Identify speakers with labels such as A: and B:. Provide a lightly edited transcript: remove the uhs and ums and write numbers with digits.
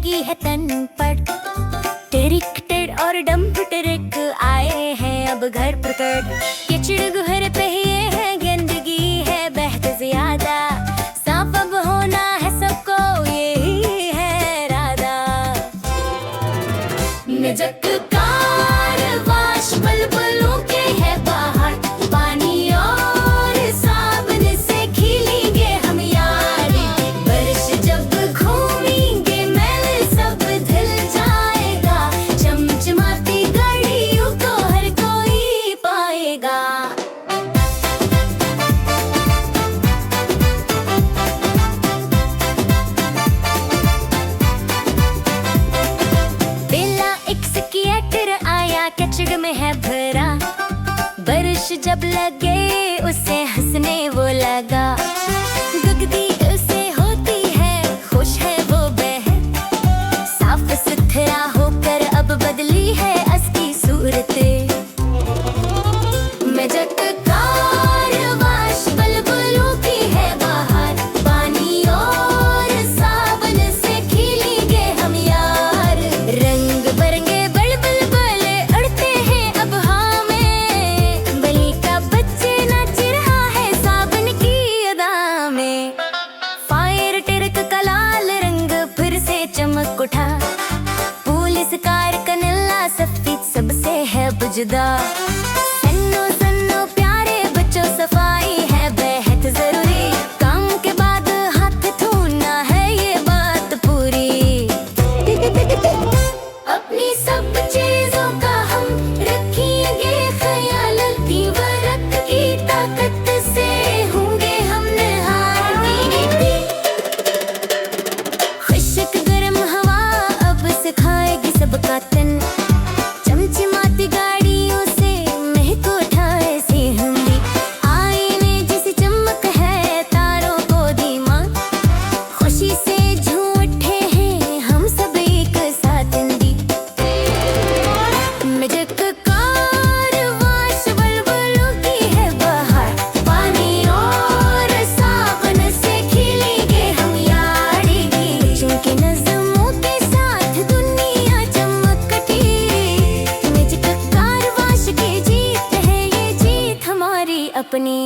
A: लगी है तन पर। टिरिक टिर और डम्प टिरिक आए हैं अब घर प्रकट। ये चिड़गुहर पे ये है गंदगी है बहत ज्यादा। साफ अब होना है सबको यही है राधा। नजक कारवाश बुलबुलों के है बाहर। पानी और साबुन से खिलेंगे हम यार। बरस जब घूमेंगे मैल सब धुल जाएगा। चमचमाती घड़ियों को हर कोई पाएगा। बेला एक स्केटर आया कैचग में है भरा। बारिश जब लगे उसे हंसने वो लगा। दुगदी उसे होती है खुश है वो बहन। साफ सुथरा होकर अब बदली है असली सूरत। मजक कारवाश बुलबुलों की है बाहर। पानी और साबुन से खिलेंगे हम यार। रंग बिरंगे बुलबुल उड़ते हैं अब हवा में। बलि का बच्चे नाच रहा है साबुन की अदा में। फायर टिरक का लाल रंग फिर से चमक उठा। पुलिस कार का नीला सफेद सबसे है बुजदा। सन्नो सन्नो प्यारे बच्चों सफाई है बेहद जरूरी। काम के बाद हाथ धोना है ये बात पूरी। अपनी सब चीजों का हम रखेंगे ख्याल। दीवारक की ताकत से होंगे हम निहारते। खुशक गर्म हवा अब सिखाएगी सबका तन। चमचमाती गाड़ियों से महक उठाए सी हिंदी। आईने जैसी चमक है तारों को धीमा। खुशी से झूम उठे हैं हम सब एक साथ हिंदी। मजक कारवाश बुलबुलों की है बाहर। पानी और साबुन से खिलेंगे हम यारी। जिनके नज़मों के साथ दुनिया चमकती। मजक कारवाश की जीत है ये जीत हमारी अपनी।